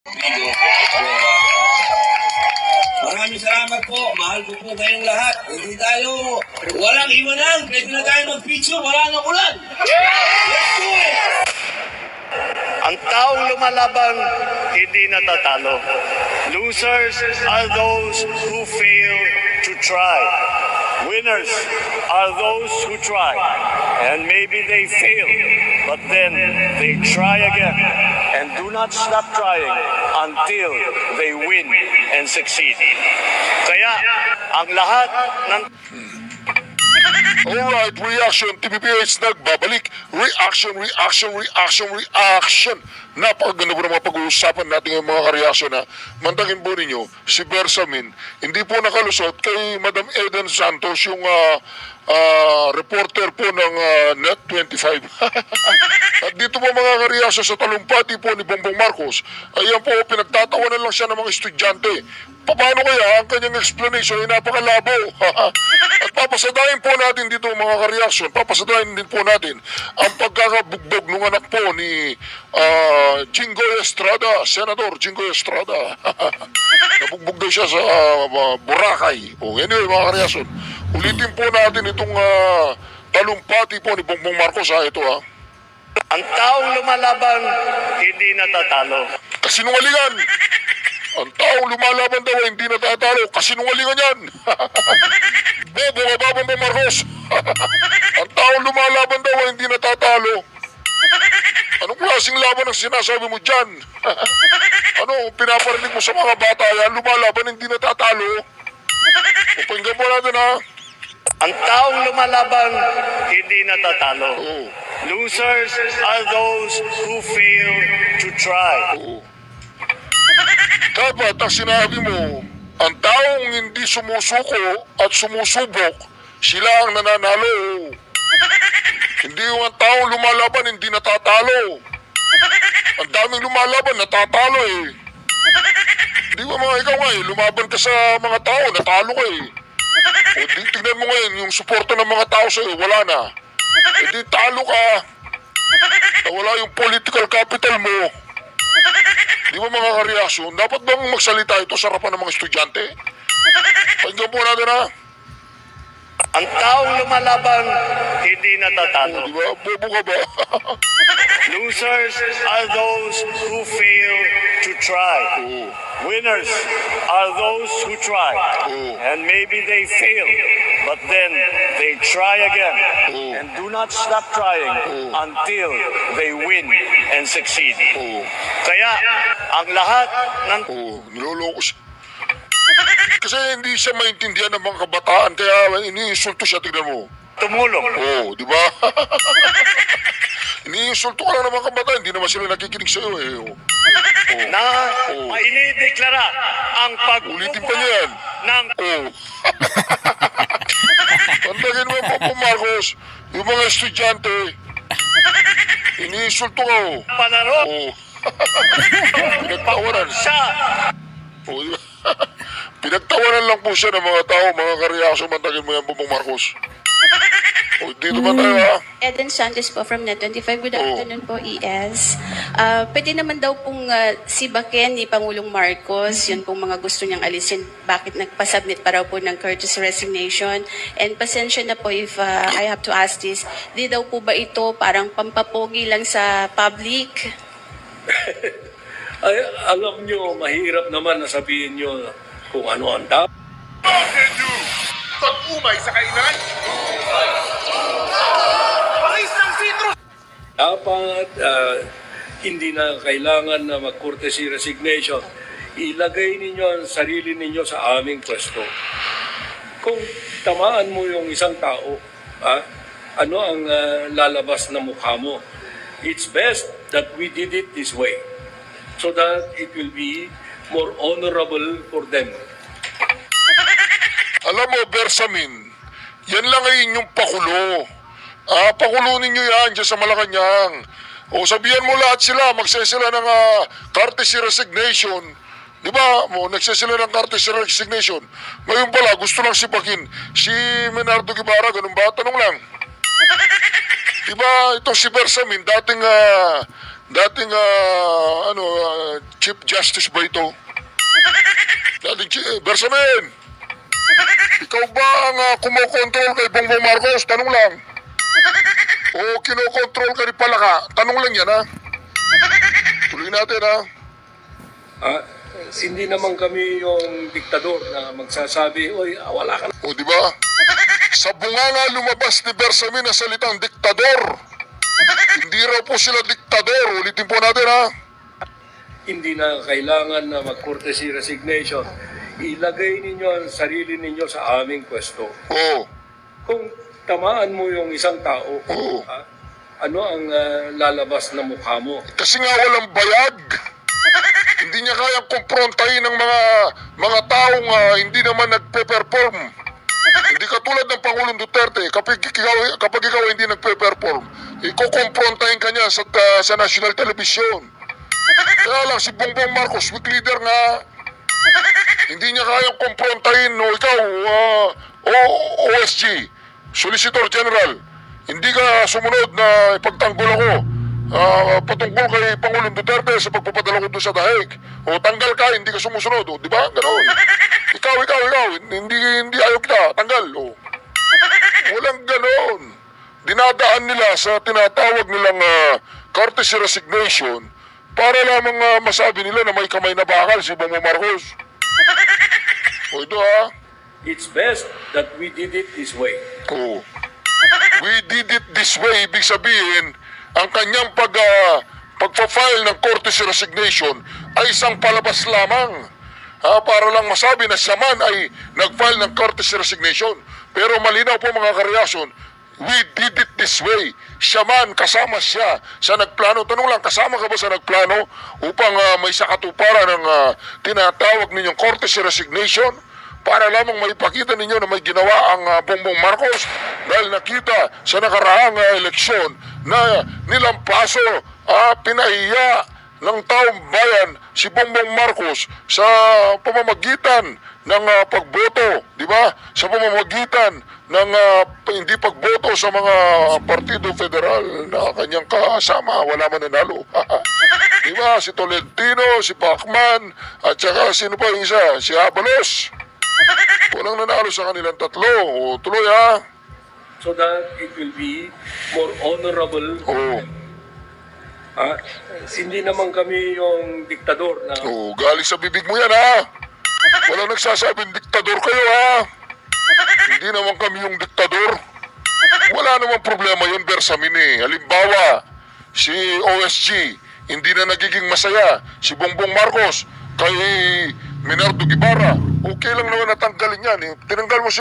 Video. Maraming salamat po. Mahal ko po kayong lahat. Hindi tayo, walang iwanan. Pwede na tayo mag-picture. Wala nang ulan. Let's do it! Ang taong lumalaban, hindi natatalo. Losers are those who fail to try. Winners are those who try. And maybe they fail, but then they try again. And do not stop trying until they win and succeed. Kaya, ang lahat ng... Alright, reaction. TVPH nagbabalik. Reaction. Napakaganda po ng mga pag-uusapan natin ng mga kareaksyon na mantagin po ninyo, si Bersamin, hindi po nakalusot kay Madam Eden Santos, yung reporter po ng Net25. At dito po mga kareaksyon sa talumpati po ni Bongbong Marcos, ayan po, pinagtatawanan lang siya ng mga estudyante. Paano kaya ang kanyang explanation ay napakalabo? At papasadahin po natin dito mga kareaksyon, papasadahin din po natin ang pagkakabugbog ng anak po ni Jinggoy Estrada, Senador Jinggoy Estrada. Nabugbog daw siya sa Boracay. Anyway mga kareaksyon, ulitin po natin itong talumpati po ni Bongbong Marcos. Ito Ang taong lumalaban, hindi natatalo. kasinungalingan. Ang taong lumalaban daw ay hindi natatalo. Kasinungalingan yan. Bobo ka ba, Bongbong Marcos? Ang taong lumalaban daw ay hindi natatalo. Anong klaseng laban ang sinasabi mo dyan? Ano, pinaparinig mo sa mga bata yan, lumalaban hindi natatalo? Upinggan mo natin Ang taong lumalaban, hindi natatalo. Oo. Losers are those who fail to try. Oo. Dapat ang sinabi mo, ang taong hindi sumusuko at sumusubok, sila ang nananalo. Hindi yung ang taong lumalaban, hindi natatalo. Ang daming lumalaban, natatalo Di ba mga ikaw nga lumaban ka sa mga tao, natalo ka O di, tignan mo ngayon, yung suporta ng mga tao sa'yo, wala na. Di talo ka. Nawala yung political capital mo. Di ba mga kareaksyon, dapat bang magsalita ito sa harapan ng mga estudyante? Pakinggan po natin Ang taong lumalaban, hindi natatalo. Di ba? Bobo ka ba? Losers are those who fail to try. Winners are those who try. And maybe they fail, but then they try again. And do not stop trying until they win and succeed. Kaya, ang lahat ng... Niloloko siya. Kasi hindi siya maintindihan ng mga kabataan, kaya iniinsulto siya, tignan mo. tumulong. Di ba? Iniinsulto ka lang ng mga kabataan, hindi naman sila nakikinig sa'yo Na maideklara ang Ulitin pa niya yan. ng Tandagin mo po Marcos, yung mga estudyante, iniinsulto ka panarok Pinagtawanan. siya. Di ba? Pinagtawanan lang po siya ng mga tao, mga kareaksyon, tandagin mo yan po Marcos. Dito ba tayo Eden Santos po from Net25. Good afternoon po, ES. Pwede naman daw pong sibakin ni Pangulong Marcos, yun pong mga gusto niyang alisin, bakit nagpasubmit pa raw po ng courteous resignation. And pasensya na po if I have to ask this, di daw po ba ito parang pampapogi lang sa public? Ay, alam nyo, mahirap naman na sabihin nyo kung ano ang tao. Pag-umay sa kainan? Pangis ng citrus! Dapat hindi na kailangan na mag-courtesy resignation. Ilagay ninyo ang sarili ninyo sa aming pwesto. Kung tamaan mo yung isang tao, ano ang lalabas na mukha mo? It's best that we did it this way so that it will be more honorable for them. Alam mo, Bersamin, yan lang ay inyong pakulo. Pakulo ninyo yan dyan sa Malacanang. Sabihan mo lahat sila, magsasila ng courtesy resignation. Di ba? Nagsasila ng courtesy resignation. Ngayon pala, gusto lang sipakin si Menardo Guevara, ganun ba? Tanong lang. Di ba, ito si Bersamin, dating dating Chief Justice ba ito? Bersamin, ikaw ba ang kumokontrol kay Bongbong Marcos? Tanong lang. O kinokontrol ka ni Palaka? Tanong lang yan, ha? Tuloy natin, ha? Hindi naman kami yung diktador na magsasabi, oy, wala ka na. O, di ba? Sa bunganga lumabas ni Bersamin ang salitang diktador. Hindi raw po sila diktador. Ulitin po natin, ha? Hindi na kailangan na mag-courtesy resignation. Ilagay ninyo ang sarili ninyo sa aming pwesto. Oo. Kung tamaan mo yung isang tao, Oo. ano ang lalabas na mukha mo? Kasi nga walang bayag. Hindi niya kayang kumprontahin ng mga taong hindi naman nagpe-perform. Hindi katulad ng Pangulong Duterte, kapag ikaw hindi nagpe-perform, ikukumprontahin ka niya sa national television. Kaya lang si Bongbong Marcos, weak leader nga, hindi niya kayang kumprontahin, o ikaw, OSG, Solicitor General, hindi ka sumunod na ipagtanggol ako patungkol kay Pangulong Duterte sa pagpapadala ko doon sa dahig. O tanggal ka, hindi ka sumusunod. O, di ba? Ganon. Ikaw. Hindi ayaw kita. Tanggal. O. Walang ganon. Dinadaan nila sa tinatawag nilang courtesy resignation para lamang masabi nila na may kamay na bakal si Bongbong Marcos. O ito, ha? It's best that we did it this way. Oo. We did it this way, ibig sabihin, ang kanyang pagpa-file ng courtesy resignation ay isang palabas lamang. Para lang masabi na siya man ay nag-file ng courtesy resignation. Pero malinaw po mga kareaksyon, we did it this way. Siya man, kasama siya sa nagplano. Tanong lang, kasama ka ba sa nagplano upang may sakatuparan ng tinatawag ninyong courtesy resignation? Para lamang maipakita ninyo na may ginawa ang Bongbong Marcos dahil nakita sa nakaraang eleksyon na nilampaso, pinahiya ng taong bayan si Bongbong Marcos sa pamamagitan ng pagboto, di ba? Sa pamamagitan ng hindi pagboto sa mga partido federal na kanyang kasama, wala man nanalo. Di ba? Si Tolentino, si Pacman, at saka sino pa yung isa? Si Abalos. Walang nanalo sa kanilang tatlo. O, tuloy, ha? So that it will be more honorable. Oo. Hindi naman kami yung diktador na Oo, galing sa bibig mo yan, ha? Walang nagsasabing diktador kayo, ha? Hindi naman kami yung diktador. Wala namang problema yun, Bersamin, eh. Halimbawa, si OSG, hindi na nagiging masaya. Si Bongbong Marcos, kay Menardo Guevara, okay lang naman natanggalin yan, eh. Tinanggal mo si